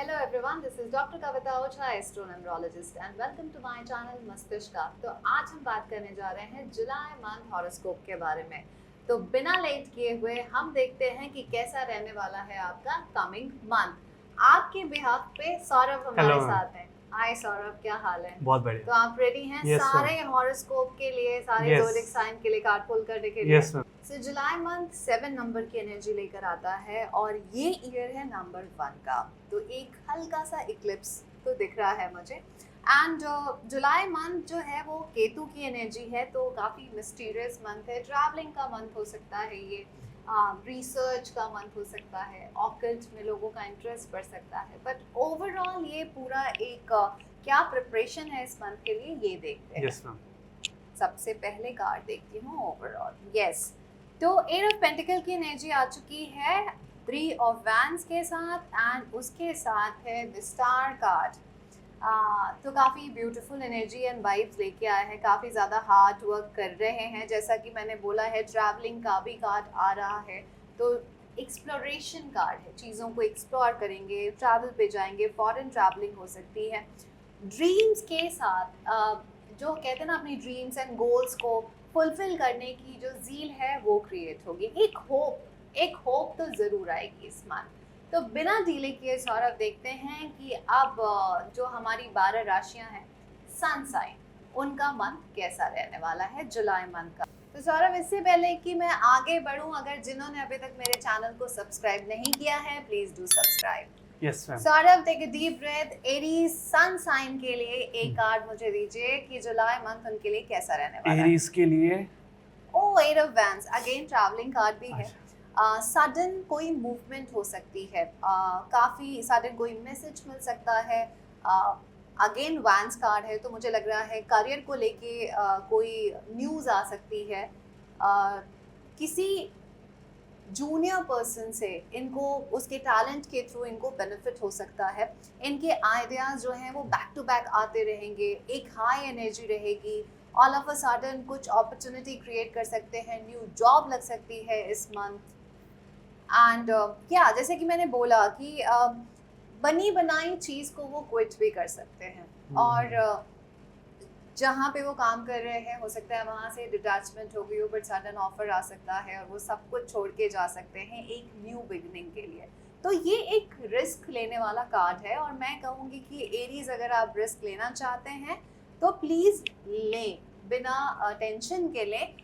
Hello everyone, this is Dr. Kavita Ocha, astronumerologist and welcome to my channel मस्तिष्का। तो आज हम बात करने जा रहे हैं जुलाई मंथ हॉरोस्कोप के बारे में। तो बिना लेट किए हुए हम देखते हैं कि कैसा रहने वाला है आपका कमिंग मंथ। आपके बिहाफ पे सौरभ हमारे साथ हैं। हाय सौरभ, क्या हाल है? बहुत बढ़िया। तो आप रेडी हैं? yes, सारे हॉरोस्कोप के लिए, सारे ज़ोडिक साइन के लिए कार्ड पुल करने के लिए? yes, So, जुलाई मंथ 7 नंबर की एनर्जी लेकर आता है और ये ईयर है नंबर 1 का। तो एक हल्का सा इक्लिप्स तो दिख रहा है मुझे। एंड जुलाई मंथ जो है वो केतु की एनर्जी है, तो काफ़ी मिस्टीरियस मंथ है। ट्रैवलिंग का मंथ हो सकता है ये, रिसर्च का मंथ हो सकता है, ऑकल्ट में लोगों का इंटरेस्ट बढ़ सकता है। बट ओवरऑल ये पूरा एक क्या प्रिपरेशन है इस मंथ के लिए, ये देखते हैं। yes, सबसे पहले कार्ड देखती हूँ ओवरऑल। यस, तो 8 ऑफ पेंटिकल की एनर्जी आ चुकी है 3 ऑफ वैंड्स के साथ एंड उसके साथ है द स्टार कार्ड। तो काफ़ी ब्यूटीफुल एनर्जी एंड वाइब्स लेके आया है। काफ़ी ज़्यादा हार्ड वर्क कर रहे हैं, जैसा कि मैंने बोला है। ट्रैवलिंग का भी कार्ड आ रहा है, तो एक्सप्लोरेशन कार्ड है। चीज़ों को एक्सप्लोर करेंगे, ट्रैवल पे जाएंगे, फॉरेन ट्रैवलिंग हो सकती है। ड्रीम्स के साथ जो कहते हैं ना, अपनी ड्रीम्स एंड गोल्स को फुलफिल करने की जो ज़ील है वो क्रिएट होगी। एक होप तो ज़रूर आएगी इस मंथ। तो बिना डीले किए सौरभ देखते हैं कि अब जो हमारी 12 राशियां हैं सन साइन, उनका मंथ कैसा रहने वाला है जुलाई मंथ का। तो सौरभ, इससे पहले कि मैं आगे बढ़ूं, अगर जिन्होंने अभी तक मेरे चैनल को सब्सक्राइब नहीं किया है, please do subscribe. yes, ma'am. Saurabh, take a deep breath. Aries sun sign के लिए एक कार्ड मुझे दीजिए कि जुलाई मंथ उनके लिए कैसा रहने वाला है। एरीज के लिए ओह, 8 of wands, again travelling card भी है। सडन कोई मूवमेंट हो सकती है, काफ़ी सडन कोई मैसेज मिल सकता है। अगेन वैंड्स कार्ड है, तो मुझे लग रहा है करियर को लेके कोई न्यूज़ आ सकती है। किसी जूनियर पर्सन से इनको उसके टैलेंट के थ्रू इनको बेनिफिट हो सकता है। इनके आइडियाज़ जो हैं वो बैक टू बैक आते रहेंगे, एक हाई एनर्जी रहेगी। ऑल ऑफ अ सडन कुछ अपॉर्चुनिटी क्रिएट कर सकते हैं, न्यू जॉब लग सकती है इस मंथ। एंड क्या, जैसे कि मैंने बोला कि बनी बनाई चीज़ को वो क्विट भी कर सकते हैं। और जहाँ पे वो काम कर रहे हैं हो सकता है वहाँ से डिटैचमेंट हो गई हो, बट सडन ऑफर आ सकता है और वो सब कुछ छोड़ के जा सकते हैं एक न्यू बिगनिंग के लिए। तो ये एक रिस्क लेने वाला कार्ड है और मैं कहूँगी कि एरीज, अगर आप रिस्क लेना चाहते हैं तो प्लीज़ लें, बिना टेंशन के लें।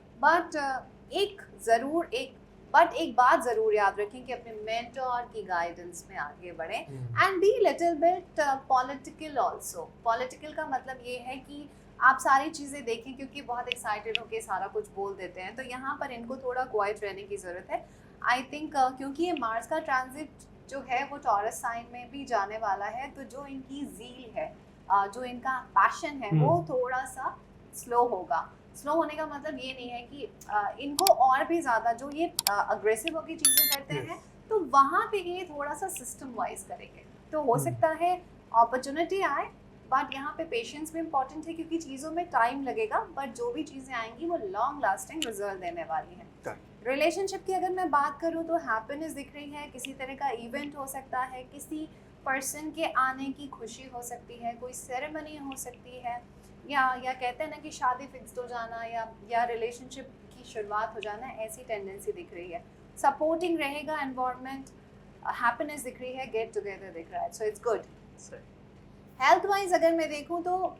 बट एक बात ज़रूर याद रखें कि अपने मेंटोर की गाइडेंस में आगे बढ़ें and be little bit political also. Political का मतलब ये है कि आप सारी चीज़ें देखें, क्योंकि बहुत एक्साइटेड होकर सारा कुछ बोल देते हैं। तो यहाँ पर इनको थोड़ा क्वाइट रहने की ज़रूरत है। आई थिंक क्योंकि ये मार्स का ट्रांजिट जो है वो टॉरस साइन में भी जाने वाला है, तो जो इनकी ज़ील है, जो इनका पैशन है, वो थोड़ा सा स्लो होगा। स्लो होने का मतलब ये नहीं है कि इनको और भी ज़्यादा जो ये अग्रेसिव होकर चीज़ें करते हैं, तो वहाँ पे ये थोड़ा सा सिस्टम वाइज करेंगे। तो हो सकता है अपॉर्चुनिटी आए, बट यहाँ पे पेशेंस भी इम्पॉर्टेंट है, क्योंकि चीज़ों में टाइम लगेगा, बट जो भी चीज़ें आएंगी वो लॉन्ग लास्टिंग रिजल्ट देने वाली हैं। रिलेशनशिप की अगर मैं बात करूँ तो हैप्पीनेस दिख रही है। किसी तरह का इवेंट हो सकता है, किसी पर्सन के आने की खुशी हो सकती है, कोई सेरेमनी हो सकती है, या कहते हैं ना कि शादी फिक्स हो जाना या रिलेशनशिप की शुरुआत हो जाना, ऐसी टेंडेंसी दिख रही है। सपोर्टिंग रहेगा एनवायरनमेंट, हैप्पीनेस दिख रही है, गेट टुगेदर दिख रहा है, so it's good. Health wise अगर मैं देखूं तो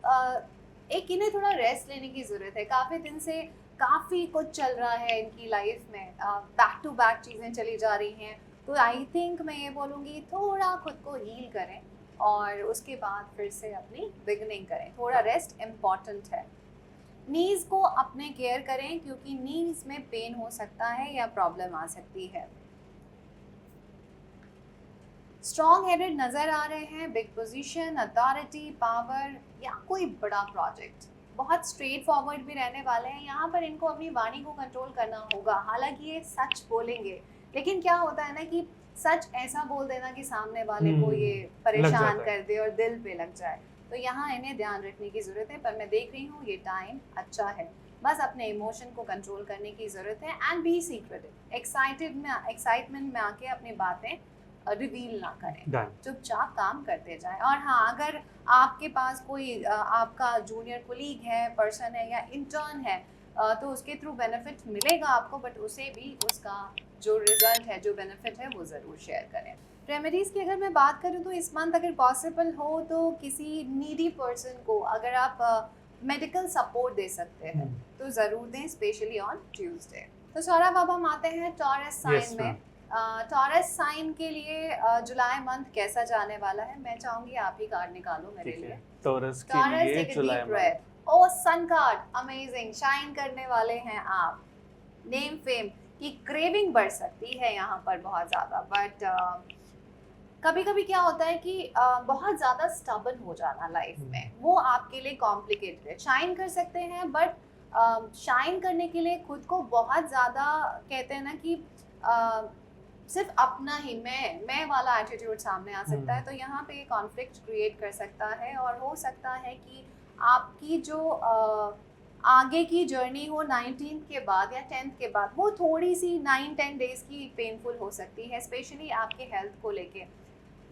एक इन्हें थोड़ा रेस्ट लेने की ज़रूरत है। काफ़ी दिन से काफ़ी कुछ चल रहा है इनकी लाइफ में, बैक टू बैक चीज़ें चली जा रही हैं। तो आई थिंक मैं ये बोलूँगी थोड़ा खुद को हील करें और उसके बाद फिर से अपनी बिगनिंग करें। थोड़ा रेस्ट इम्पॉर्टेंट है। नीज़ को अपने केयर करें, क्योंकि नीज़ में पेन हो सकता है या प्रॉब्लम आ सकती है। स्ट्रॉन्ग हेडेड नज़र आ रहे हैं, बिग पोजीशन, अथॉरिटी, पावर या कोई बड़ा प्रोजेक्ट। बहुत स्ट्रेट फॉरवर्ड भी रहने वाले हैं। यहाँ पर इनको अपनी वाणी को कंट्रोल करना होगा। हालांकि ये सच बोलेंगे, लेकिन क्या होता है ना कि सच ऐसा बोल देना कि सामने वाले को ये परेशान कर दे और दिल पे लग जाए। तो यहाँ इन्हें ध्यान रखने की ज़रूरत है। पर मैं देख रही हूँ ये टाइम अच्छा है, बस अपने इमोशन को कंट्रोल करने की ज़रूरत है एंड बी सीक्रेटिव। एक्साइटमेंट में आके अपनी बातें रिवील ना करें, Done. चुपचाप काम करते जाएं। और हाँ, अगर आपके पास कोई आपका जूनियर कोलीग है, पर्सन है या इंटर्न है, तो उसके थ्रू बेनिफिट मिलेगा आपको, बट उसे भी उसका जो रिजल्ट है, जो बेनिफिट है, वो ज़रूर शेयर करें। रेमेडीज़ की अगर मैं बात करूँ तो इस मंथ अगर पॉसिबल हो तो किसी नीडी पर्सन को अगर आप मेडिकल सपोर्ट दे सकते हैं तो ज़रूर दें, स्पेशली ऑन ट्यूसडे। तो सौरभ, अब हम आते हैं टॉरस साइन में। टॉरस साइन के लिए जुलाई मंथ कैसा जाने वाला है? मैं चाहूंगी आप ही कार्ड निकालो मेरे लिए। टॉरस के लिए जुलाई मंथ। ओ सन कार्ड, अमेजिंग, शाइन करने वाले हैं आप। नेम फेम की क्रेविंग बढ़ सकती है यहाँ पर बहुत ज़्यादा, बट कभी कभी क्या होता है कि बहुत ज़्यादा स्टबन हो जाना लाइफ में, वो आपके लिए कॉम्प्लिकेटेड है। शाइन कर सकते हैं, बट शाइन करने के लिए खुद को बहुत ज़्यादा, कहते हैं ना कि सिर्फ अपना ही मैं वाला एटीट्यूड सामने आ सकता है, तो यहाँ पे कॉन्फ्लिक्ट क्रिएट कर सकता है। और हो सकता है कि आपकी जो आगे की जर्नी हो 19 के बाद या 10th के बाद, वो थोड़ी सी 9-10 डेज की पेनफुल हो सकती है, स्पेशली आपके हेल्थ को लेके।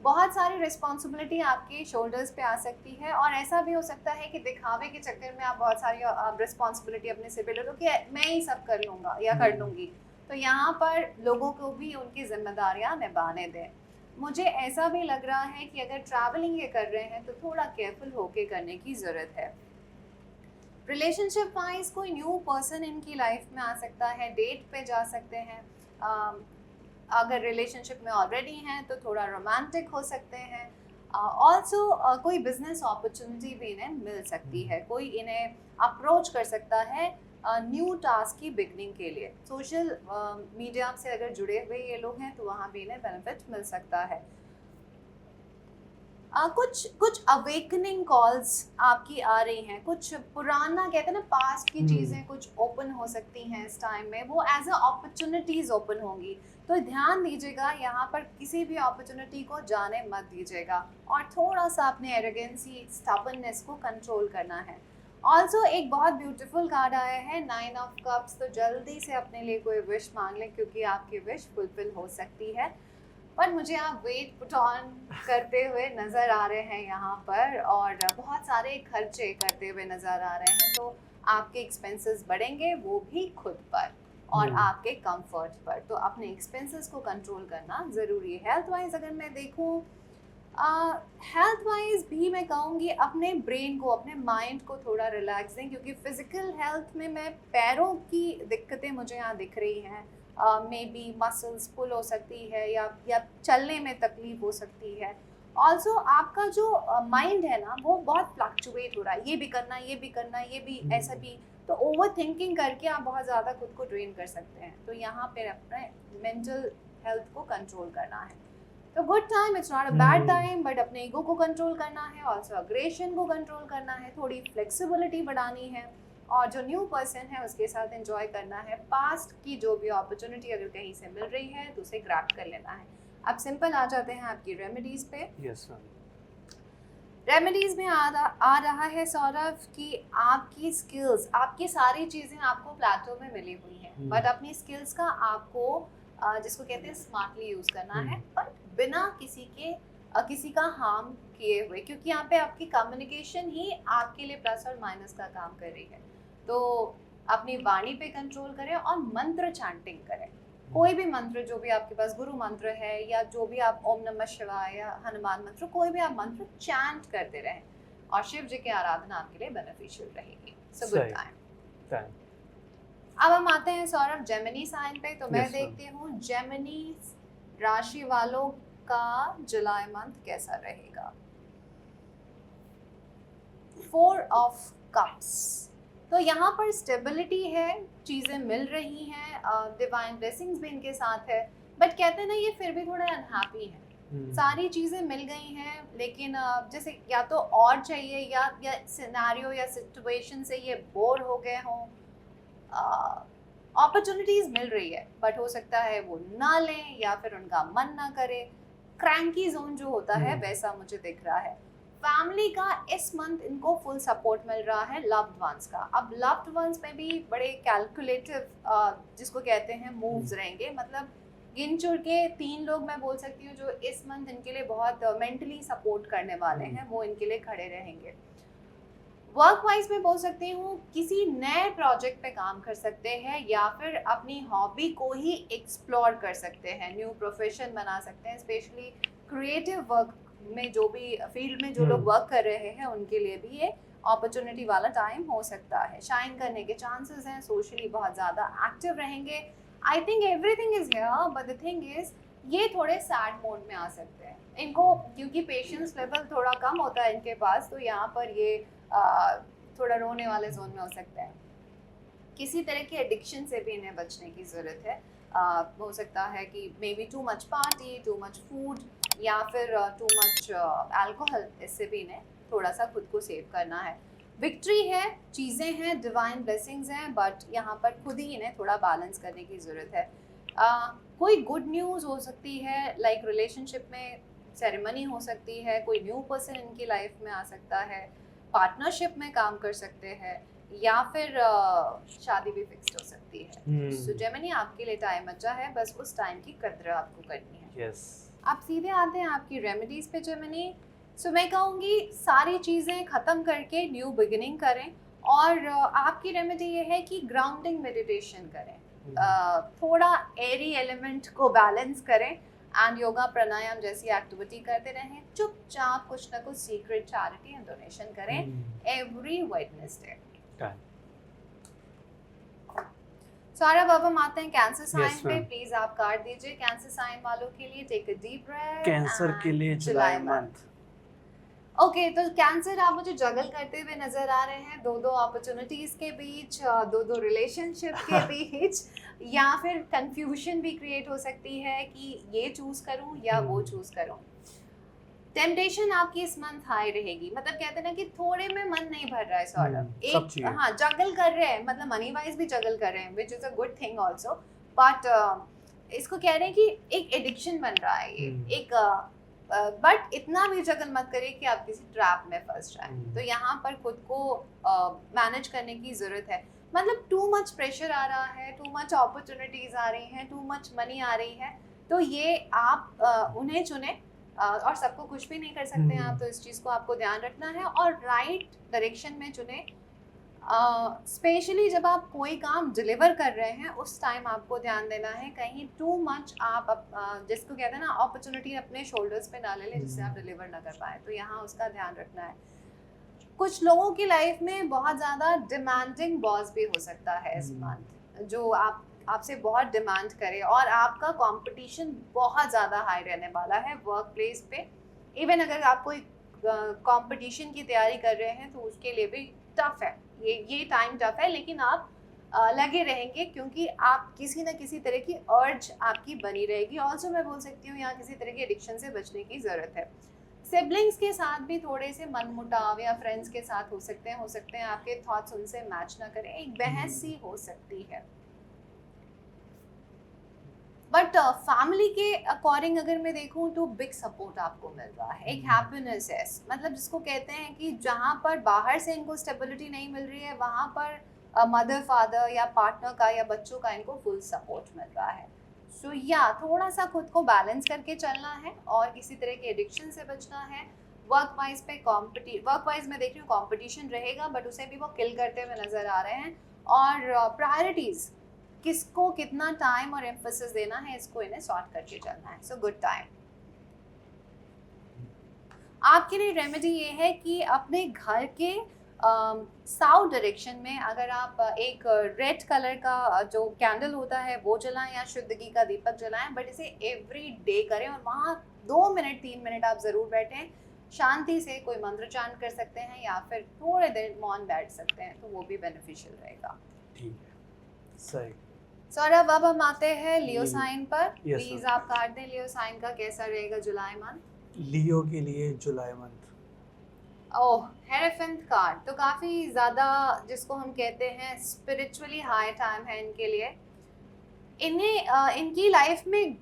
बहुत सारी रिस्पॉन्सिबिलिटी आपके शोल्डर्स पे आ सकती है, और ऐसा भी हो सकता है कि दिखावे के चक्कर में आप बहुत सारी रिस्पॉन्सिबिलिटी अपने सिर पे ले लो कि मैं ही सब कर लूँगा या कर लूँगी। तो यहाँ पर लोगों को भी उनकी जिम्मेदारियाँ निभाने दें। मुझे ऐसा भी लग रहा है कि अगर ट्रैवलिंग ये कर रहे हैं तो थोड़ा केयरफुल होके करने की ज़रूरत है। रिलेशनशिप वाइज कोई न्यू पर्सन इनकी लाइफ में आ सकता है, डेट पे जा सकते हैं। अगर रिलेशनशिप में ऑलरेडी हैं तो थोड़ा रोमांटिक हो सकते हैं। ऑल्सो कोई बिजनेस अपॉर्चुनिटी भी इन्हें मिल सकती है, कोई इन्हें अप्रोच कर सकता है न्यू टास्क की बिगनिंग के लिए। सोशल मीडिया से अगर जुड़े हुए ये लोग हैं तो वहाँ भी इन्हें बेनिफिट मिल सकता है। कुछ अवेकनिंग कॉल्स आपकी आ रही हैं, कुछ पुराना, कहते हैं ना, पास्ट की चीज़ें कुछ ओपन हो सकती हैं इस टाइम में, वो एज अ अपॉर्चुनिटीज़ ओपन होंगी। तो ध्यान दीजिएगा, यहाँ पर किसी भी अपॉर्चुनिटी को जाने मत दीजिएगा, और थोड़ा सा अपने एरोगेंसी, स्टबर्ननेस को कंट्रोल करना है। ऑल्सो एक बहुत ब्यूटीफुल कार्ड आया है, 9 ऑफ कप्स। तो जल्दी से अपने लिए कोई विश मांग लें, क्योंकि आपकी विश फुलफिल हो सकती है। पर मुझे आप वेट पुट ऑन करते हुए नज़र आ रहे हैं यहाँ पर, और बहुत सारे खर्चे करते हुए नज़र आ रहे हैं। तो आपके एक्सपेंसेस बढ़ेंगे, वो भी खुद पर और आपके कंफर्ट पर। तो अपने एक्सपेंसेस को कंट्रोल करना ज़रूरी है। हेल्थ वाइज अगर मैं देखूँ, हेल्थ वाइज भी मैं कहूँगी अपने ब्रेन को, अपने माइंड को थोड़ा रिलैक्स दें, क्योंकि फिजिकल हेल्थ में मैं पैरों की दिक्कतें मुझे यहाँ दिख रही हैं। मे बी मसल्स पुल हो सकती है, या चलने में तकलीफ हो सकती है। ऑल्सो आपका जो माइंड है ना, वो बहुत फ्लक्चुएट हो रहा है, ये भी करना, ये भी करना, ये भी ऐसा भी। तो ओवर थिंकिंग करके आप बहुत ज़्यादा खुद को ड्रेन कर सकते हैं। तो यहाँ पे अपने मेंटल हेल्थ को कंट्रोल करना है। तो good time, it's not a bad time, but अपने ईगो को कंट्रोल करना है, ऑल्सो अग्रेशन को कंट्रोल करना है, थोड़ी फ्लेक्सिबिलिटी बढ़ानी है, और जो न्यू पर्सन है उसके साथ एंजॉय करना है। पास्ट की जो भी अपॉर्चुनिटी अगर कहीं से मिल रही है तो उसे ग्रैब कर लेना है। अब सिंपल आ जाते हैं आपकी रेमेडीज पे। Yes ma'am. रेमेडीज में आ रहा है सौरभ कि आपकी स्किल्स, आपकी सारी चीज़ें आपको प्लेटो में मिली हुई हैं, बट अपनी स्किल्स का आपको जिसको कहते हैं स्मार्टली यूज़ करना है, पर बिना किसी का हार्म किए हुए, क्योंकि यहाँ पे आपकी कम्युनिकेशन ही आपके लिए प्लस और माइनस का काम कर रही है। तो अपनी वाणी पे कंट्रोल करें और मंत्र चैंटिंग करें। कोई भी मंत्र, जो भी आपके पास गुरु मंत्र है, या जो भी आप ओम नमः शिवाय या हनुमान मंत्र, कोई भी आप मंत्र चैंट करते रहें, और शिव जी की आराधना आपके लिए बेनिफिशियल रहेगी। So good time. अब हम आते हैं सौरभ जेमिनी साइन पे। तो मैं देखती हूँ जेमिनी राशि वालों का जुलाई मंथ कैसा रहेगा। 4 ऑफ कप्स। तो यहाँ पर स्टेबिलिटी है, चीज़ें मिल रही हैं, डिवाइन ब्लेसिंग्स भी इनके साथ है, बट कहते हैं ना, ये फिर भी थोड़े अनहैप्पी हैं। सारी चीज़ें मिल गई हैं, लेकिन जैसे या तो और चाहिए, या सिनेरियो या सिचुएशन से ये बोर हो गए हों। अपॉर्चुनिटीज़ मिल रही है, बट हो सकता है वो ना लें, या फिर उनका मन ना करे। क्रैंकी जोन जो होता है वैसा मुझे दिख रहा है। फैमिली का इस मंथ इनको फुल सपोर्ट मिल रहा है, लव्ड वंस का। अब लव्ड वंस में भी बड़े कैलकुलेटिव, जिसको कहते हैं, मूव्स रहेंगे। मतलब गिन चुन के 3 लोग मैं बोल सकती हूँ जो इस मंथ इनके लिए बहुत मेंटली सपोर्ट करने वाले हैं, वो इनके लिए खड़े रहेंगे। वर्क वाइज में बोल सकती हूँ किसी नए प्रोजेक्ट पे काम कर सकते हैं या फिर अपनी हॉबी को ही एक्सप्लोर कर सकते हैं, न्यू प्रोफेशन बना सकते हैं। स्पेशली क्रिएटिव वर्क में जो भी फील्ड में जो लोग वर्क कर रहे हैं उनके लिए भी ये अपॉर्चुनिटी वाला टाइम हो सकता है। शाइन करने के चांसेस हैं, सोशली बहुत ज़्यादा एक्टिव रहेंगे। I think everything is here, but the thing is ये थोड़े सैड मोड में आ सकते हैं इनको, क्योंकि पेशेंस लेवल थोड़ा कम होता है इनके पास, तो यहाँ पर ये थोड़ा रोने वाले जोन में हो सकते हैं। किसी तरह की एडिक्शन से भी इन्हें बचने की ज़रूरत है। हो सकता है कि may be too much party, too much food या फिर टू मच अल्कोहल, इससे भी इन्हें थोड़ा सा खुद को सेव करना है। विक्ट्री है, चीज़ें हैं, डिवाइन ब्लेसिंग्स हैं, बट यहाँ पर खुद ही इन्हें थोड़ा बैलेंस करने की ज़रूरत है। कोई गुड न्यूज़ हो सकती है, लाइक रिलेशनशिप में सेरेमनी हो सकती है, कोई न्यू पर्सन इनकी लाइफ में आ सकता है, पार्टनरशिप में काम कर सकते हैं, या फिर शादी भी फिक्स्ड हो सकती है। सो जेमिनी आपके लिए टाइम अच्छा है, बस उस टाइम की कद्र आपको करनी है। आप सीधे आते हैं आपकी रेमेडीज पे जेमिनी। सो मैं कहूँगी सारी चीज़ें ख़त्म करके न्यू बिगिनिंग करें, और आपकी रेमेडी ये है कि ग्राउंडिंग मेडिटेशन करें, थोड़ा एरी एलिमेंट को बैलेंस करें एंड योगा प्राणायाम जैसी एक्टिविटी करते रहें। चुपचाप कुछ ना कुछ सीक्रेट चैरिटी एंड डोनेशन करें एवरी वेडनेसडे। सारा बाबा आते हैं कैंसर साइन पे। प्लीज आप कार्ड दीजिए कैंसर साइन वालों के लिए। Take a deep breath. Cancer के लिए जुलाई मंथ। ओके, तो कैंसर आप मुझे जगल करते हुए नजर आ रहे हैं, दो अपॉर्चुनिटीज के बीच, दो रिलेशनशिप के बीच, या फिर कंफ्यूजन भी क्रिएट हो सकती है कि ये चूज करूं या वो चूज करूं। टेम्पटेशन आपकी इस मंथ हाई रहेगी, मतलब कहते हैं ना कि थोड़े में मन नहीं भर रहा है, सॉर्ट ऑफ एक हाँ जगल कर रहे हैं, मतलब मनी वाइज भी जगल कर रहे हैं, which is a good thing also, but इसको कह रहे हैं कि एक एडिक्शन बन रहा है ये, एक बट इतना भी जगल मत करिए कि आप किसी ट्रैप में फंस जाएं। तो यहाँ पर खुद को मैनेज करने की ज़रूरत है। मतलब टू मच प्रेशर आ रहा है, टू मच अपॉर्चुनिटीज़ आ रही हैं, टू मच मनी आ रही है, तो ये आप उन्हें चुने, और सबको कुछ भी नहीं कर सकते हैं आप, तो इस चीज़ को आपको ध्यान रखना है और राइट डायरेक्शन में चुने। स्पेशली जब आप कोई काम डिलीवर कर रहे हैं उस टाइम आपको ध्यान देना है कहीं टू मच आप जिसको कहते हैं ना अपॉर्चुनिटी अपने शोल्डर्स पे ना ले लें जिससे आप डिलीवर ना कर पाए, तो यहाँ उसका ध्यान रखना है। कुछ लोगों की लाइफ में बहुत ज़्यादा डिमांडिंग बॉस भी हो सकता है इस मंथ, जो आपसे बहुत डिमांड करे और आपका कंपटीशन बहुत ज़्यादा हाई रहने वाला है वर्क प्लेस पे। इवन अगर आप कोई कंपटीशन की तैयारी कर रहे हैं तो उसके लिए भी टफ है, ये टाइम टफ है, लेकिन आप लगे रहेंगे क्योंकि आप किसी न किसी तरह की अर्ज आपकी बनी रहेगी। ऑल्सो मैं बोल सकती हूँ यहाँ किसी तरह की एडिक्शन से बचने की ज़रूरत है। सिबलिंग्स के साथ भी थोड़े से मनमुटाव या फ्रेंड्स के साथ हो सकते हैं आपके थॉट्स उनसे मैच ना करें, एक बहस सी हो सकती है। बट फैमिली के अकॉर्डिंग अगर मैं देखूं तो बिग सपोर्ट आपको मिल रहा है, एक हैप्पीनेस है, मतलब जिसको कहते हैं कि जहां पर बाहर से इनको स्टेबिलिटी नहीं मिल रही है वहां पर मदर फादर या पार्टनर का या बच्चों का इनको फुल सपोर्ट मिल रहा है। सो या थोड़ा सा खुद को बैलेंस करके चलना है और किसी तरह के एडिक्शन से बचना है। वर्क वाइज में देख रही हूँ कॉम्पिटिशन रहेगा, बट उसे भी वो किल करते हुए नजर आ रहे हैं। और प्रायोरिटीज किसको कितना टाइम और एम्फेसिस देना है, इसको इन्हें सॉर्ट करके चलना है। So good time. आपके लिए रेमेडी ये है कि अपने घर के साउथ डायरेक्शन में अगर आप एक रेड कलर का जो कैंडल होता है वो जलाएं या शुद्ध घी का दीपक जलाएं, बट इसे एवरी डे करें और वहाँ 2 मिनट 3 मिनट आप ज़रूर बैठें, शांति से कोई मंत्र चांट कर सकते हैं या फिर थोड़े देर मौन बैठ सकते हैं, तो वो भी बेनिफिशियल रहेगा। ठीक है, सही। सौरभ, अब हम आते हैं लियो साइन पर। प्लीज आप कार्ड दें लियो साइन का कैसा रहेगा जुलाई मंथ। लियो के लिए जुलाई मंथ, ओह हेरेफेंट कार्ड, तो काफ़ी ज़्यादा जिसको हम कहते हैं स्पिरिचुअली हाई टाइम है इनके लिए। इन्हें इनकी लाइफ में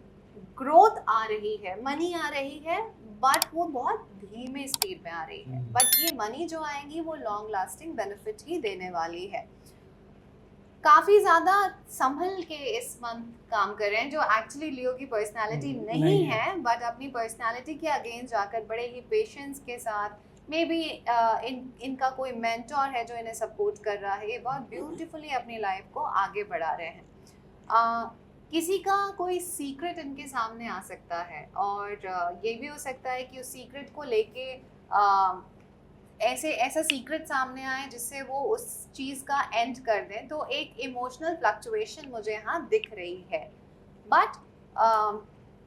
ग्रोथ आ रही है, मनी आ रही है, बट वो बहुत धीमे स्पीड में आ रही है, बट ये मनी जो आएगी वो लॉन्ग लास्टिंग बेनिफिट ही देने वाली है। काफी ज्यादा संभल के इस मंथ काम कर रहे हैं, जो एक्चुअली लियो की पर्सनालिटी नहीं नहीं है, बट अपनी पर्सनालिटी के अगेंस्ट जाकर बड़े ही पेशेंस के साथ मे बी इनका कोई मेंटोर है जो इन्हें सपोर्ट कर रहा है, ये बहुत ब्यूटीफुली अपनी लाइफ को आगे बढ़ा रहे हैं। किसी का कोई सीक्रेट इनके सामने आ सकता है, और ये भी हो सकता है कि उस सीक्रेट को लेके ऐसा सीक्रेट सामने आए जिससे वो उस चीज़ का एंड कर दें। तो एक इमोशनल फ्लक्चुएशन मुझे यहाँ दिख रही है, बट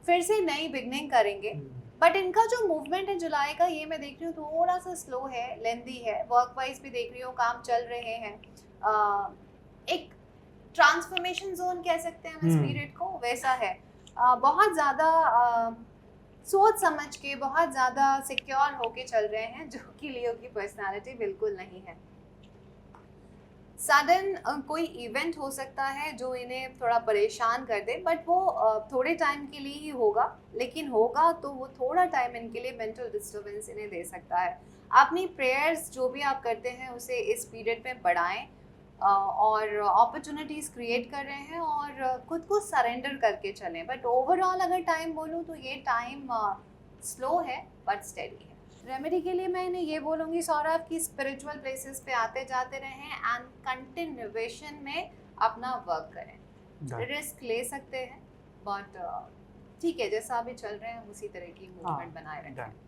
फिर से नई बिगनिंग करेंगे। बट इनका जो मूवमेंट है जुलाई का, ये मैं देख रही हूँ थोड़ा सा स्लो है, लेंदी है। वर्क वाइज भी देख रही हूँ काम चल रहे हैं, एक ट्रांसफॉर्मेशन जोन कह सकते हैं हम इस पीरियड को, वैसा है। बहुत ज़्यादा सोच समझ के, बहुत ज़्यादा सिक्योर होके चल रहे हैं, जो कि लियो की पर्सनालिटी बिल्कुल नहीं है। सडन कोई इवेंट हो सकता है जो इन्हें थोड़ा परेशान कर दे, बट वो थोड़े टाइम के लिए ही होगा, लेकिन होगा तो वो थोड़ा टाइम इनके लिए मेंटल डिस्टर्बेंस इन्हें दे सकता है। अपनी प्रेयर्स जो भी आप करते हैं उसे इस पीरियड में बढ़ाएं, और अपॉर्चुनिटीज़ क्रिएट कर रहे हैं, और खुद को सरेंडर करके चलें। बट ओवरऑल अगर टाइम बोलूँ तो ये टाइम स्लो है बट स्टेडी है। रेमेडी के लिए मैं इन्हें ये बोलूँगी सौरभ की स्पिरिचुअल प्लेसेस पे आते जाते रहें, एंड कंटिन्यूएशन में अपना वर्क करें। रिस्क ले सकते हैं, बट ठीक है, जैसा अभी चल रहे हैं उसी तरह की मूवमेंट बनाए रखें।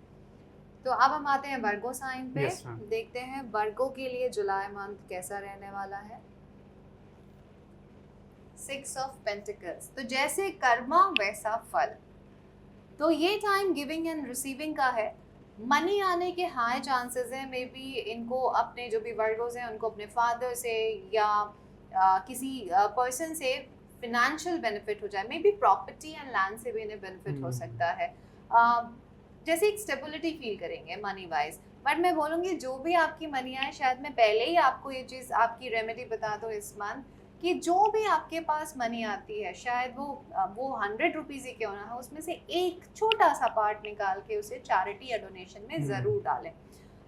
तो अब हम आते हैं वर्गो साइन पे। देखते हैं वर्गो के लिए जुलाई मंथ कैसा रहने वाला है। 6 ऑफ पेंटिकल्स, तो जैसे कर्मा वैसा फल। तो ये टाइम गिविंग एंड रिसीविंग का है। मनी आने के हाई चांसेस हैं। मे बी इनको अपने जो भी वर्गोज हैं उनको अपने फादर से या किसी पर्सन से फिनेंशियल बेनिफिट हो जाए। May be property and land से भी इन्हें बेनिफिट हो सकता है। जैसे एक स्टेबिलिटी फील करेंगे मनी वाइज। बट मैं बोलूँगी जो भी आपकी मनी आए, शायद मैं पहले ही आपको ये चीज़, आपकी रेमेडी बता दूँ इस मंथ, कि जो भी आपके पास मनी आती है, शायद वो 100 रुपीज़ ही क्यों ना हो, उसमें से एक छोटा सा पार्ट निकाल के उसे चैरिटी या डोनेशन में ज़रूर डालें।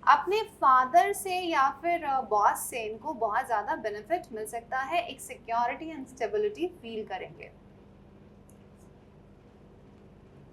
अपने फादर से या फिर बॉस से इनको बहुत ज़्यादा बेनिफिट मिल सकता है, एक सिक्योरिटी एंड स्टेबिलिटी फील करेंगे।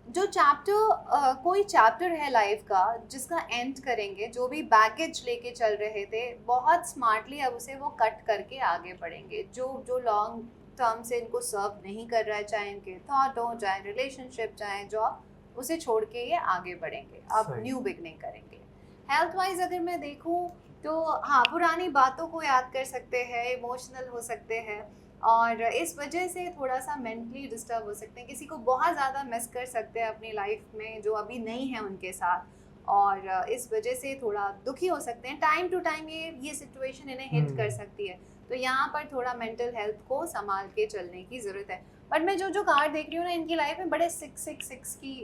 जो चैप्टर कोई चैप्टर है लाइफ का जिसका एंड करेंगे, जो भी बैगेज लेके चल रहे थे, बहुत स्मार्टली अब उसे वो कट करके आगे बढ़ेंगे। जो लॉन्ग टर्म से इनको सर्व नहीं कर रहा है, चाहे इनके थॉट हो, चाहे रिलेशनशिप, चाहे जॉब, उसे छोड़ के ये आगे बढ़ेंगे, अब न्यू बिगनिंग करेंगे। हेल्थ वाइज अगर मैं देखूँ तो हाँ, पुरानी बातों को याद कर सकते हैं, इमोशनल हो सकते हैं, और इस वजह से थोड़ा सा मेंटली डिस्टर्ब हो सकते हैं। किसी को बहुत ज़्यादा मिस कर सकते हैं अपनी लाइफ में जो अभी नहीं है उनके साथ, और इस वजह से थोड़ा दुखी हो सकते हैं। टाइम टू टाइम ये सिचुएशन इन्हें हिट कर सकती है, तो यहाँ पर थोड़ा मेंटल हेल्थ को संभाल के चलने की ज़रूरत है। बट मैं जो कार्ड देख रही हूँ ना, इनकी लाइफ में बड़े 666 की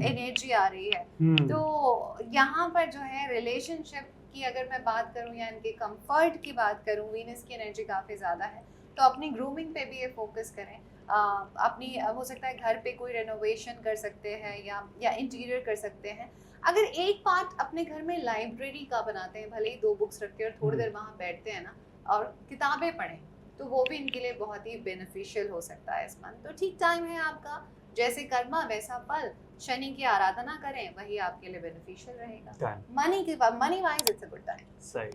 एनर्जी आ रही है। तो यहाँ पर जो है रिलेशनशिप की अगर मैं बात करूँ या इनके कंफर्ट की बात करूँ, वीनस की एनर्जी काफ़ी ज़्यादा है, तो अपनी ग्रूमिंग पे भी ये फोकस करें। अपनी हो सकता है घर पे कोई रेनोवेशन कर सकते हैं या इंटीरियर कर सकते हैं। अगर एक पार्ट अपने घर में लाइब्रेरी का बनाते हैं, भले ही 2 बुक्स रखते हैं और थोड़ी देर वहाँ बैठते हैं ना और किताबें पढ़ें, तो वो भी इनके लिए बहुत ही बेनिफिशियल हो सकता है इस मंथ। तो ठीक टाइम है आपका, जैसे कर्मा वैसा फल। शनि की आराधना करें, वही आपके लिए बेनिफिशियल रहेगा। Money wise it's a good time. सही।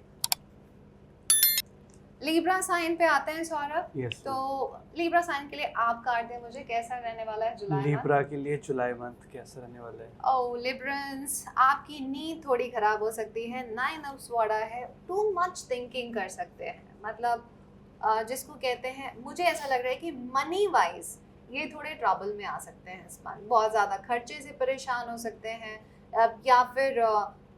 लिब्रा साइन पे आते हैं सौरभ। yes, तो लिब्रा साइन के लिए आप कार्ड दें मुझे, कैसा रहने वाला है जुलाई? लिब्रा के लिए जुलाई मंथ कैसा रहने वाला है? ओह लिब्रंस, आपकी नींद थोड़ी खराब हो सकती है। 9 ऑफ स्वॉर्ड है। टू मच थिंकिंग कर सकते हैं, मतलब जिसको कहते हैं, मुझे ऐसा लग रहा है कि मनी वाइज ये थोड़े ट्रबल में आ सकते हैं इस मंथ। बहुत ज़्यादा खर्चे से परेशान हो सकते हैं, या फिर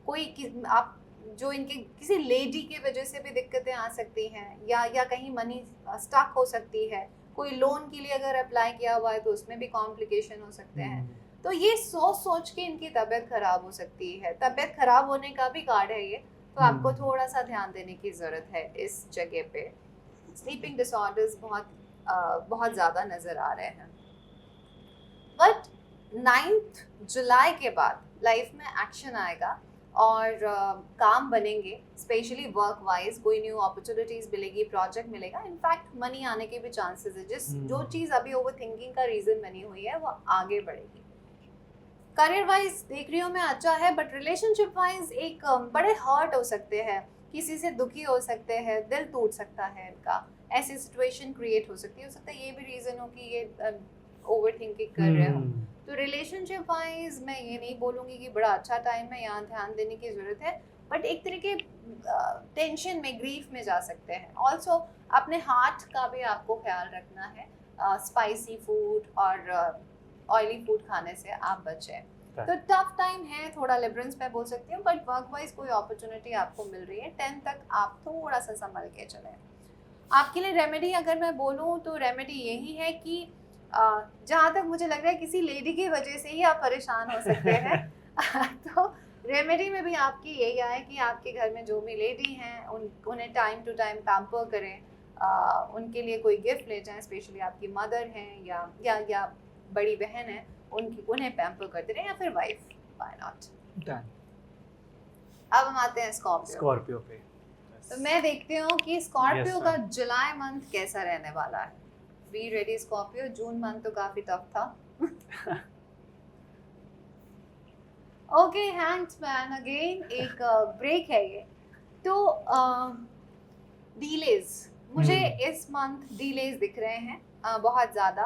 कोई आप जो इनके किसी लेडी की वजह से भी दिक्कतें आ सकती हैं, या कहीं मनी स्टक हो सकती है। कोई लोन के लिए अगर अप्लाई किया हुआ है तो उसमें भी कॉम्प्लिकेशन हो सकते हैं। तो ये सोच के इनकी तबीयत खराब हो सकती है। तबीयत खराब होने का भी कार्ड है ये, तो आपको थोड़ा सा ध्यान देने की ज़रूरत है इस जगह पे। स्लीपिंग डिसऑर्डर्स बहुत ज़्यादा नज़र आ रहे हैं। बट 9 जुलाई के बाद लाइफ में एक्शन आएगा। और काम बनेंगे, स्पेशली वर्क वाइज कोई न्यू अपॉर्चुनिटीज मिलेगी, प्रोजेक्ट मिलेगा, इनफैक्ट मनी आने के भी चांसेस है। जो चीज़ अभी ओवर थिंकिंग का रीज़न बनी हुई है वो आगे बढ़ेगी। करियर वाइज देख रही हूँ मैं अच्छा है, बट रिलेशनशिप वाइज एक बड़े हर्ट हो सकते हैं, किसी से दुखी हो सकते हैं, दिल टूट सकता है इनका, ऐसी सिचुएशन क्रिएट हो सकती है। हो सकता है ये भी रीज़न हो कि ये ओवर थिंकिंग कर रहे हो। तो रिलेशनशिप वाइज मैं ये नहीं बोलूँगी कि बड़ा अच्छा टाइम है, यहाँ ध्यान देने की ज़रूरत है, बट एक तरह के टेंशन में, ग्रीफ में जा सकते हैं। ऑल्सो अपने हार्ट का भी आपको ख्याल रखना है, स्पाइसी फूड और ऑयली फूड खाने से आप बचें। तो टफ टाइम है, थोड़ा लिबरेंस मैं बोल सकती हूँ, बट वर्क वाइज कोई अपॉर्चुनिटी आपको मिल रही है। 10 तक आप थोड़ा सा संभल के चलें। आपके लिए रेमेडी अगर मैं बोलूँ तो रेमेडी यही है कि जहाँ तक मुझे लग रहा है किसी लेडी की वजह से ही आप परेशान हो सकते हैं तो रेमेडी में भी आपकी यही आए कि आपके घर में जो भी लेडी हैं उन्हें टाइम टू टाइम पैम्पर करें, उनके लिए कोई गिफ्ट ले जाएं, स्पेशली आपकी मदर हैं या बड़ी बहन है, उन्हें पैम्पर करते रहें, या फिर वाइफ, व्हाई नॉट। अब हम आते हैं स्कॉर्पियो पे। तो मैं देखती हूँ कि स्कॉर्पियो का जुलाई मंथ कैसा रहने वाला है। Be ready Scorpio. June month तो काफी टफ था ओके, हैंड्समैन अगेन एक ब्रेक है ये। तो डीलेज, मुझे इस मंथ डीलेज दिख रहे हैं बहुत ज़्यादा,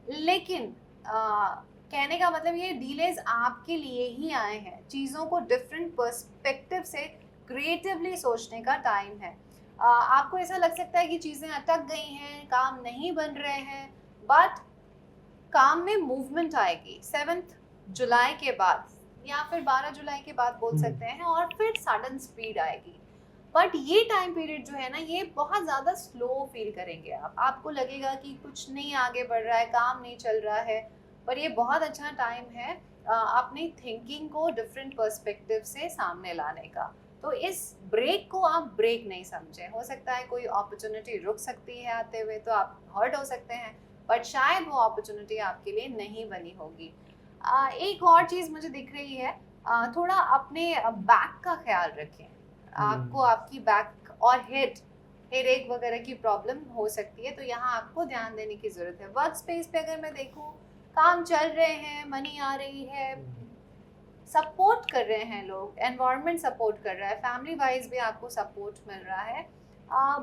लेकिन कहने का मतलब ये डीलेज आपके लिए ही आए हैं। चीज़ों को डिफरेंट पर्सपेक्टिव से क्रिएटिवली सोचने का टाइम है। आपको ऐसा लग सकता है कि चीज़ें अटक गई हैं, काम नहीं बन रहे हैं, बट काम में मूवमेंट आएगी 7 जुलाई के बाद या फिर 12 जुलाई के बाद बोल सकते हैं, और फिर सडन स्पीड आएगी। बट ये टाइम पीरियड जो है ना, ये बहुत ज़्यादा स्लो फील करेंगे आप। आपको लगेगा कि कुछ नहीं आगे बढ़ रहा है, काम नहीं चल रहा है, पर ये बहुत अच्छा टाइम है अपनी थिंकिंग को डिफरेंट पर्सपेक्टिव से सामने लाने का। तो इस ब्रेक को आप ब्रेक नहीं समझें। हो सकता है कोई अपॉर्चुनिटी रुक सकती है आते हुए, तो आप हर्ट हो सकते हैं, बट शायद वो अपॉर्चुनिटी आपके लिए नहीं बनी होगी। एक और चीज़ मुझे दिख रही है, थोड़ा अपने बैक का ख्याल रखें। आपको आपकी बैक और हेडेक वगैरह की प्रॉब्लम हो सकती है, तो यहाँ आपको ध्यान देने की ज़रूरत है। वर्क स्पेस पे अगर मैं देखूँ, काम चल रहे हैं, मनी आ रही है, सपोर्ट कर रहे हैं लोग, एनवायरनमेंट सपोर्ट कर रहा है, फैमिली वाइज भी आपको सपोर्ट मिल रहा है,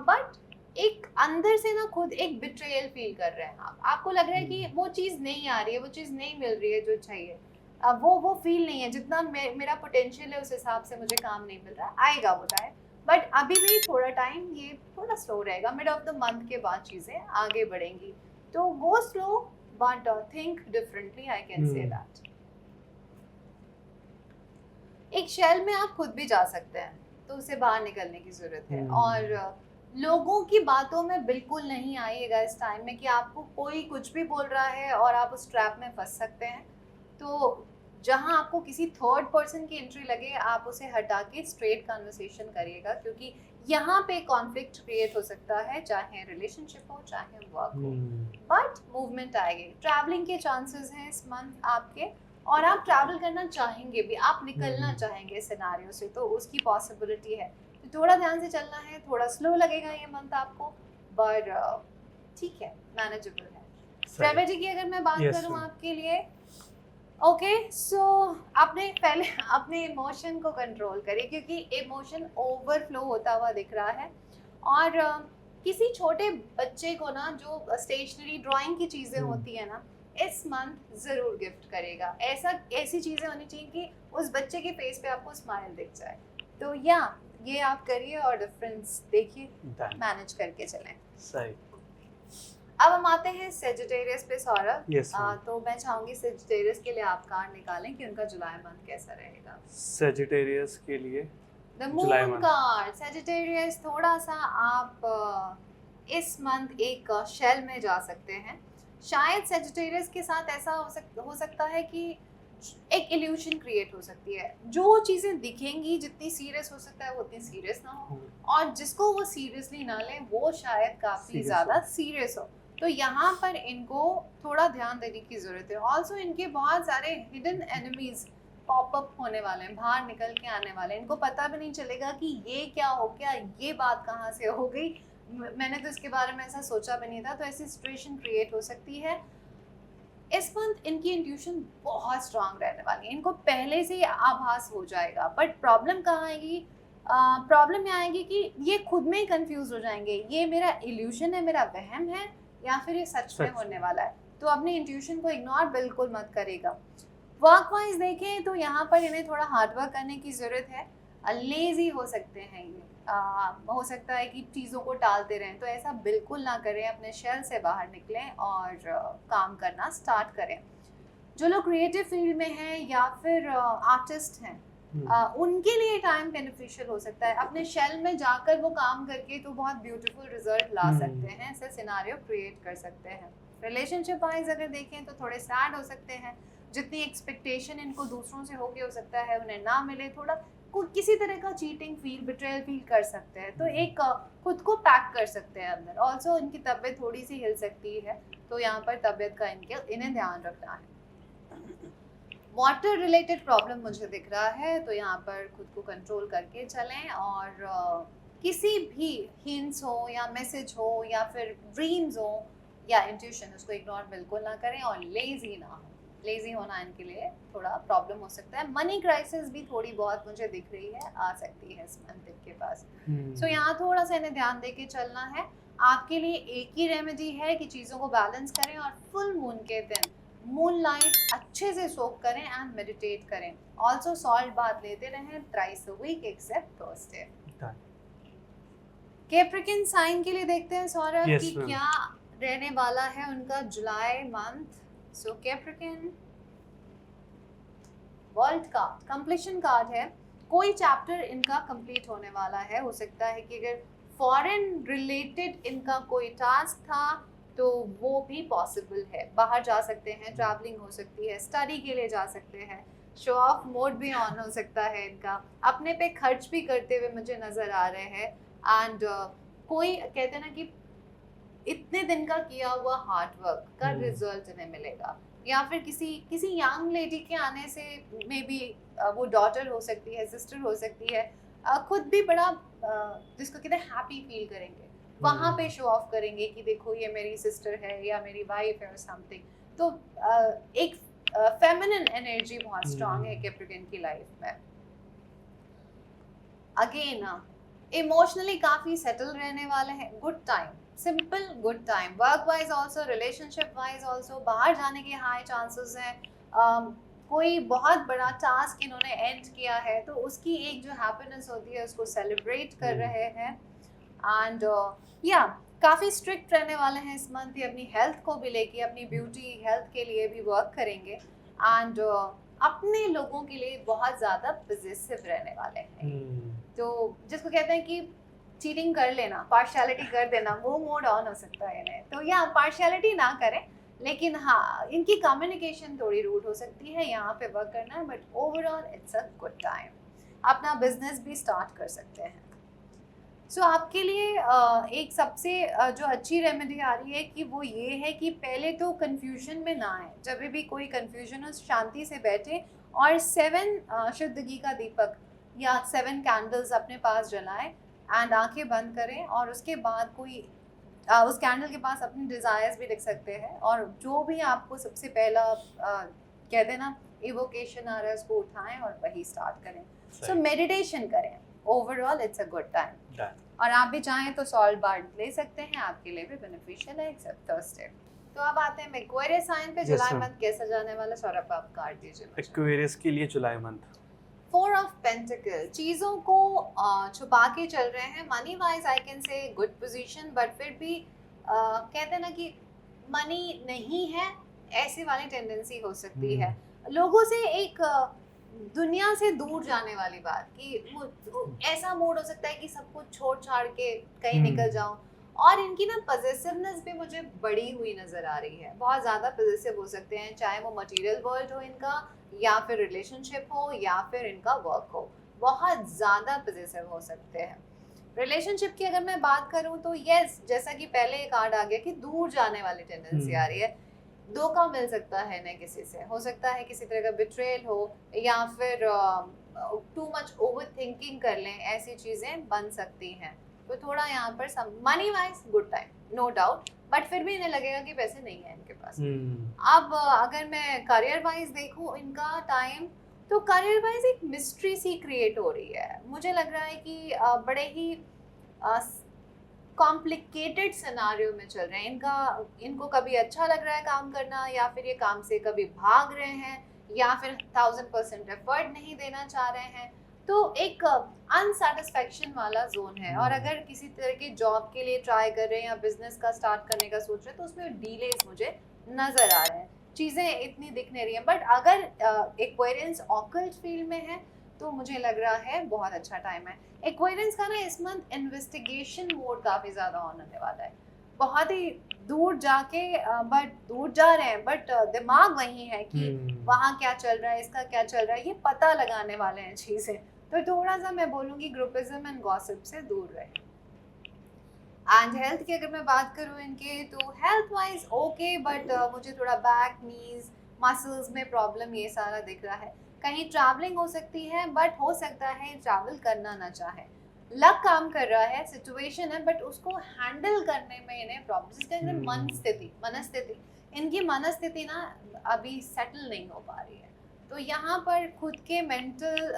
बट एक अंदर से ना खुद एक बिट्रेयल फील कर रहे हैं आप। आपको लग रहा है कि वो चीज़ नहीं आ रही है, वो चीज़ नहीं मिल रही है जो चाहिए, वो फील नहीं है, जितना मेरा पोटेंशियल है उस हिसाब से मुझे काम नहीं मिल रहा। आएगा वो टाइम, बट अभी भी थोड़ा टाइम ये थोड़ा स्लो रहेगा। मिड ऑफ द मंथ के बाद चीज़ें आगे बढ़ेंगी, तो go slow but think differently, I can say that. एक शेल में आप खुद भी जा सकते हैं, तो उसे बाहर निकलने की ज़रूरत है। और लोगों की बातों में बिल्कुल नहीं आइएगा इस टाइम में कि आपको कोई कुछ भी बोल रहा है और आप उस ट्रैप में फंस सकते हैं। तो जहां आपको किसी थर्ड पर्सन की एंट्री लगे, आप उसे हटा के स्ट्रेट कन्वर्सेशन करिएगा, क्योंकि यहाँ पे कॉन्फ्लिक्ट क्रिएट हो सकता है, चाहे रिलेशनशिप हो चाहे वर्क हो, बट मूवमेंट आएगी। ट्रैवलिंग के चांसेस हैं इस मंथ आपके, और आप ट्रैवल करना चाहेंगे भी, आप निकलना चाहेंगे सिनारियो से, तो उसकी पॉसिबिलिटी है। तो थोड़ा ध्यान से चलना है, थोड़ा स्लो लगेगा ये मंथ आपको, पर ठीक है, मैनेजेबल है। रेमेडी की अगर मैं बात करूँ आपके लिए, ओके, सो आपने पहले अपने इमोशन को कंट्रोल करिए, क्योंकि इमोशन ओवरफ्लो होता हुआ दिख रहा है। और किसी छोटे बच्चे को ना, जो स्टेशनरी ड्राइंग की चीज़ें होती है ना, इस मंथ ज़रूर गिफ्ट करेगा। ऐसी चीज़ें होनी चाहिए कि उस बच्चे के फेस पे आपको स्माइल दिख जाए। तो ये आप करिए और डिफरेंस देखिए, मैनेज करके चलें। सही। अब हम आते हैं सेजिटेरियस पे सौरभ। yes, तो मैं चाहूंगी सेजिटेरियस के लिए आप कार्ड निकालें कि उनका जुलाई मंथ कैसा रहेगा। सेजिटेरियस के लिए द मून कार्ड। सेजिटेरियस, थोड़ा सा आप इस मंथ एक शेल में जा सकते हैं। शायद सेजिटेरियस के साथ ऐसा हो सकता है कि एक इल्यूशन क्रिएट हो सकती है। जो चीज़ें दिखेंगी, जितनी सीरियस हो सकता है वो उतनी सीरियस ना हो, और जिसको वो सीरियसली ना लें वो शायद काफ़ी ज़्यादा सीरियस हो। तो यहाँ पर इनको थोड़ा ध्यान देने की ज़रूरत है। ऑल्सो इनके बहुत सारे हिडन एनिमीज़ पॉप अप होने वाले हैं, बाहर निकल के आने वाले हैं। इनको पता भी नहीं चलेगा कि ये क्या हो गया, ये बात कहाँ से हो गई, मैंने तो इसके बारे में ऐसा सोचा भी नहीं था। तो ऐसी सिचुएशन क्रिएट हो सकती है। इस मंथ इनकी इंट्यूशन बहुत स्ट्रांग रहने वाली है, इनको पहले से ही आभास हो जाएगा। बट प्रॉब्लम कहाँ आएगी? प्रॉब्लम ये आएगी कि ये खुद में ही कंफ्यूज हो जाएंगे, ये मेरा इल्यूशन है, मेरा वहम है, या फिर ये सच में होने वाला है। तो अपनी इंट्यूशन को इग्नोर बिल्कुल मत करेगा। वर्क वाइज देखें तो यहाँ पर इन्हें थोड़ा हार्डवर्क करने की ज़रूरत है। लेज़ी हो सकते हैं ये, हो सकता है कि चीज़ों को टालते रहें, तो ऐसा बिल्कुल ना करें। अपने शेल से बाहर निकलें और काम करना स्टार्ट करें। जो लोग क्रिएटिव फील्ड में हैं या फिर आर्टिस्ट हैं, उनके लिए टाइम बेनिफिशियल हो सकता है। अपने शेल में जाकर वो काम करके तो बहुत ब्यूटीफुल रिजल्ट ला सकते हैं, ऐसे सिनारियो क्रिएट कर सकते हैं। रिलेशनशिप वाइज अगर देखें तो थोड़े सैड हो सकते हैं। जितनी एक्सपेक्टेशन इनको दूसरों से होके हो सकता है उन्हें ना मिले, थोड़ा किसी तरह का चीटिंग फील, बिट्रेयल फील कर सकते हैं। तो एक खुद को पैक कर सकते हैं अंदर। ऑल्सो इनकी तबीयत थोड़ी सी हिल सकती है, तो यहाँ पर तबीयत का इन्हें ध्यान रखना है। वाटर रिलेटेड प्रॉब्लम मुझे दिख रहा है, तो यहाँ पर खुद को कंट्रोल करके चलें। और किसी भी हिंट्स हो या मैसेज हो या फिर ड्रीम्स हो या इंट्यूशन, उसको इग्नोर बिल्कुल ना करें। और लेजी ना हो, लेजी होना इनके लिए थोड़ा प्रॉब्लम हो सकता है। मनी क्राइसिस भी थोड़ी बहुत मुझे दिख रही है, आ सकती है इस मंथ इनके पास। सो यहाँ थोड़ा सा इन्हें ध्यान दे के चलना है। आपके लिए एक ही रेमेडी है कि चीज़ों को बैलेंस करें और फुल मून के दिन मून लाइट अच्छे से सोक करें एंड मेडिटेट करें। ऑल्सो सॉल्ट बाथ लेते रहें thrice a week except Thursday. Capricorn sign के लिए देखते हैं सौरभ कि क्या रहने वाला है उनका जुलाई month. So Capricorn world card, completion card है। कोई चैप्टर इनका कंप्लीट होने वाला है। हो सकता है कि अगर फॉरेन रिलेटेड इनका कोई टास्क था तो वो भी पॉसिबल है। बाहर जा सकते हैं, ट्रैवलिंग हो सकती है, स्टडी के लिए जा सकते हैं, शो ऑफ मोड भी ऑन हो सकता है इनका, अपने पे खर्च भी करते हुए मुझे नज़र आ रहे हैं। एंड कोई कहते हैं ना कि इतने दिन का किया हुआ हार्ड वर्क का रिजल्ट इन्हें मिलेगा। या फिर किसी यंग लेडी के आने से मे बी वो डॉटर हो सकती है, सिस्टर हो सकती है, खुद भी बड़ा जिसको कहते हैं हैप्पी फील करेंगे, वहाँ पे शो ऑफ करेंगे कि देखो ये मेरी सिस्टर है या मेरी वाइफ है और समथिंग। तो एक फेमिनिन एनर्जी बहुत स्ट्रांग है कैप्रिकॉर्न की लाइफ में। अगेन इमोशनली काफ़ी सेटल रहने वाले हैं। Good time, simple good time. Work wise also, relationship wise also बाहर जाने के हाई चांसेस हैं। कोई बहुत बड़ा टास्क इन्होंने एंड किया है तो उसकी एक जो हैप्पीनेस होती है उसको सेलिब्रेट कर रहे हैं। एंड या काफ़ी स्ट्रिक्ट रहने वाले हैं इस मंथ। ये अपनी हेल्थ को भी लेके, अपनी ब्यूटी हेल्थ के लिए भी वर्क करेंगे। एंड अपने लोगों के लिए बहुत ज़्यादा पॉजिटिव रहने वाले हैं। तो जिसको कहते हैं कि चीटिंग कर लेना, पार्शियलिटी कर देना, वो मोड ऑन हो सकता है इन्हें। तो या पार्शियलिटी ना करें, लेकिन हाँ इनकी कम्युनिकेशन थोड़ी रूड हो सकती है, यहाँ पे वर्क करना है। But overall it's a good time. अपना बिजनेस भी स्टार्ट कर सकते हैं। सो आपके लिए एक सबसे जो अच्छी रेमेडी आ रही है कि वो ये है कि पहले तो कन्फ्यूजन में ना आए। जब भी कोई कन्फ्यूजन हो शांति से बैठे और 7 शुद्ध घी का दीपक या 7 कैंडल्स अपने पास जलाएं एंड आंखें बंद करें। और उसके बाद कोई उस कैंडल के पास अपने डिज़ायर्स भी लिख सकते हैं। और जो भी आपको सबसे पहला कहते हैं ना इवोकेशन आ रहा है उसको उठाएं और वही स्टार्ट करें। सो मेडिटेशन करें। Overall it's a good time. और आप भी चाहें तो सॉल्ट बाथ ले सकते हैं, आपके लिए भी बेनिफिशियल है एक्सेप्ट थर्सडे। तो अब आते हैं एक्वेरियस साइन पे। जुलाई मंथ कैसा जाने वाला, सौरभ आप कार्ड दीजिए। एक्वेरियस के लिए जुलाई मंथ 4 ऑफ पेंटिकल, चीज़ों को छुपा के चल रहे हैं। Money wise I can say good position, but फिर भी कहते हैं ना कि मनी नहीं है, ऐसे वाली टेंडेंसी हो सकती है। लोगों से एक दुनिया से दूर जाने वाली बात कि ऐसा मूड हो सकता है कि सब कुछ छोड़ छाड़ के कहीं निकल जाऊं। और इनकी ना पॉजिटिवनेस भी मुझे बढ़ी हुई नज़र आ रही है। बहुत ज़्यादा पॉजिटिव हो सकते हैं, चाहे वो मटेरियल वर्ल्ड हो इनका, या फिर रिलेशनशिप हो, या फिर इनका वर्क हो। बहुत ज़्यादा पॉजिटिव हो सकते हैं। रिलेशनशिप की अगर मैं बात करूं तो यस, जैसा कि पहले एक कार्ड आ गया कि दूर जाने वाली टेंडेंसी आ रही है। धोखा मिल सकता है ना किसी से, हो सकता है किसी तरह का बिट्रेल हो, या फिर टू मच ओवर थिंकिंग कर लें, ऐसी चीज़ें बन सकती हैं। तो थोड़ा यहाँ पर money wise good time, no doubt, but फिर भी इन्हें लगेगा कि पैसे नहीं है इनके पास। अब अगर मैं करियर वाइज देखूँ इनका टाइम, तो करियर वाइज एक मिस्ट्री सी क्रिएट हो रही है। मुझे लग रहा है कि बड़े ही कॉम्प्लिकेटेड सिनारियो में चल रहे हैं। इनको कभी अच्छा लग रहा है काम करना, या फिर ये काम से कभी भाग रहे हैं, या फिर 1000% एफर्ट नहीं देना चाह रहे हैं। तो एक अनसेटिस्फैक्शन वाला जोन है। और अगर किसी तरह की जॉब के लिए ट्राई कर रहे हैं या बिजनेस का स्टार्ट करने का सोच रहे हैं, तो उसमें डिलेज मुझे नज़र आ रहे हैं, चीज़ें इतनी दिख नहीं रही हैं। बट अगर एक्वेरियंस ऑकल्ट फील्ड में है तो मुझे लग रहा है बहुत अच्छा टाइम है। एक्वेरियंस का ना इस मंथ इन्वेस्टिगेशन मोड काफ़ी ज़्यादा ऑन होने वाला है, बहुत ही दूर जाके, बट दूर जा रहे हैं, बट दिमाग वही है कि वहाँ क्या चल रहा है, इसका क्या चल रहा है, ये पता लगाने वाले हैं चीज़ें। तो थोड़ा सा मैं बोलूँगी ग्रुपिज्म एंड गॉसिप से दूर रहे। एंड हेल्थ की अगर मैं बात करूँ इनके, तो हेल्थ वाइज ओके, बट मुझे थोड़ा बैक, नीज, मसल्स में प्रॉब्लम ये सारा दिख रहा है। कहीं ट्रैवलिंग हो सकती है, बट हो सकता है ट्रैवल करना ना चाहे। लक काम कर रहा है, सिचुएशन है, बट उसको हैंडल करने में इन्हें प्रॉब्लम। इसके अंदर मनस्थिति, इनकी मनस्थिति ना अभी सेटल नहीं हो पा रही है। तो यहाँ पर खुद के मेंटल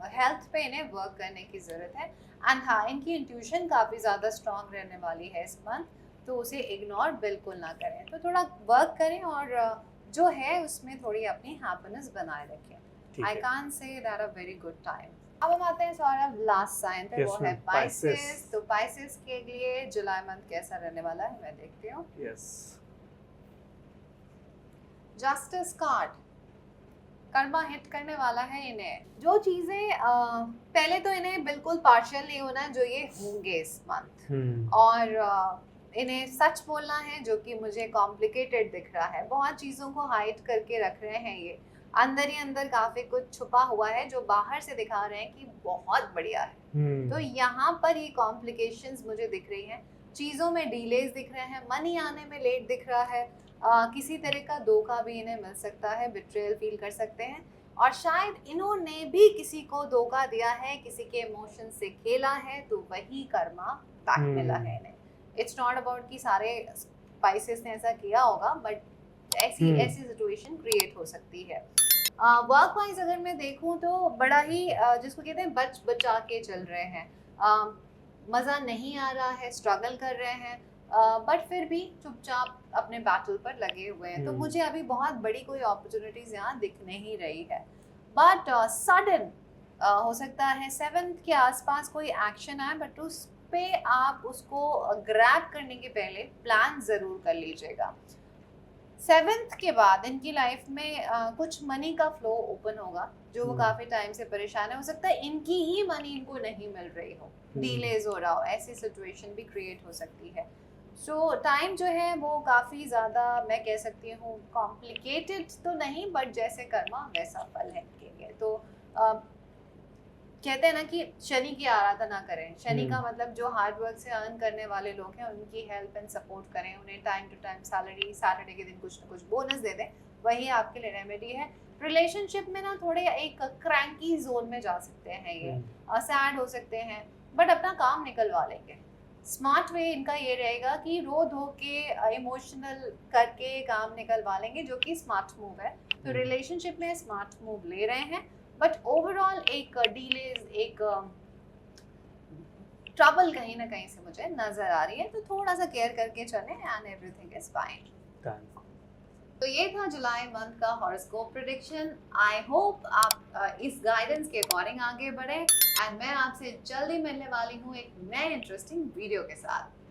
हेल्थ पे इन्हें वर्क करने की ज़रूरत है। एंड हाँ, इनकी इंट्यूशन काफ़ी ज़्यादा स्ट्रॉन्ग रहने वाली है इस मंथ, तो उसे इग्नोर बिल्कुल ना करें। तो थोड़ा वर्क करें और जो है उसमें थोड़ी अपनी हैप्पीनेस बनाए रखें। I can't say that a very good time. अब हम आते हैं सौरभ लास्ट साइन पे, वो है पाइसेस। तो पाइसेस के लिए जुलाई मंथ कैसा रहने वाला है मैं देखती हूँ। जस्टिस कार्ड कर्मा हिट करने वाला है इन्हें। जो चीजें पहले तो इन्हें बिल्कुल पार्शियल नहीं होना जो ये होंगे इस मंथ, और इन्हें सच बोलना है, जो कि मुझे कॉम्प्लिकेटेड दिख रहा है। बहुत चीज़ों को हाइड करके रख रहे हैं ये, अंदर ही अंदर काफ़ी कुछ छुपा हुआ है जो बाहर से दिखा रहे हैं कि बहुत बढ़िया है। तो यहाँ पर ये कॉम्प्लिकेशंस मुझे दिख रही हैं, चीज़ों में डिलेज दिख रहे हैं, मनी आने में लेट दिख रहा है, किसी तरह का धोखा भी इन्हें मिल सकता है, बिट्रेयल फील कर सकते हैं, और शायद इन्होंने भी किसी को धोखा दिया है, किसी के इमोशन से खेला है, तो वही कर्मा बैक मिला है इन्हें। इट्स नॉट अबाउट कि सारे स्पाइसेस ने ऐसा किया होगा, बट ऐसी सिचुएशन क्रिएट हो सकती है। वर्क वाइज अगर मैं देखूं तो बड़ा ही जिसको कहते हैं बच बचा के चल रहे हैं, मज़ा नहीं आ रहा है, स्ट्रगल कर रहे हैं, बट फिर भी चुपचाप अपने बैटल पर लगे हुए हैं। तो मुझे अभी बहुत बड़ी कोई अपॉर्चुनिटीज यहाँ दिख नहीं रही है, बट सडन हो सकता है 7th के आसपास कोई एक्शन आए, बट उस पे आप उसको ग्रैब करने के पहले प्लान ज़रूर कर लीजिएगा। 7th के बाद इनकी लाइफ में कुछ मनी का फ्लो ओपन होगा, जो वो काफ़ी टाइम से परेशान है। हो सकता है इनकी ही मनी इनको नहीं मिल रही हो, डिलेज हो रहा हो, ऐसी सिचुएशन भी क्रिएट हो सकती है। सो टाइम जो है वो काफ़ी ज़्यादा, मैं कह सकती हूँ कॉम्प्लिकेटेड तो नहीं, बट जैसे कर्मा वैसा फल है इनके लिए। तो कहते हैं ना कि शनि की आराधना करें। शनि का मतलब जो हार्ड वर्क से अर्न करने वाले लोग हैं उनकी हेल्प एंड सपोर्ट करें, उन्हें time to time salary, Saturday के दिन कुछ ना कुछ बोनस दे दें, वही आपके लिए रेमेडी है। रिलेशनशिप में ना थोड़े एक क्रैंकी जोन में जा सकते हैं ये, सैड हो सकते हैं, बट अपना काम निकलवा लेंगे। स्मार्ट वे इनका ये रहेगा कि रो धो के इमोशनल करके काम निकलवा लेंगे, जो कि स्मार्ट मूव है। तो रिलेशनशिप में स्मार्ट मूव ले रहे हैं, बट ओवरऑल एक डिलेज, एक ट्रबल कहीं ना कहीं से मुझे नजर आ रही है। तो थोड़ा सा केयर करके चलें एंड एवरीथिंग इज फाइन। तो ये था जुलाई मंथ का हॉरोस्कोप प्रेडिक्शन। आई होप आप इस गाइडेंस के अकॉर्डिंग आगे बढ़े, एंड मैं आपसे जल्दी मिलने वाली हूँ एक नए इंटरेस्टिंग वीडियो के साथ।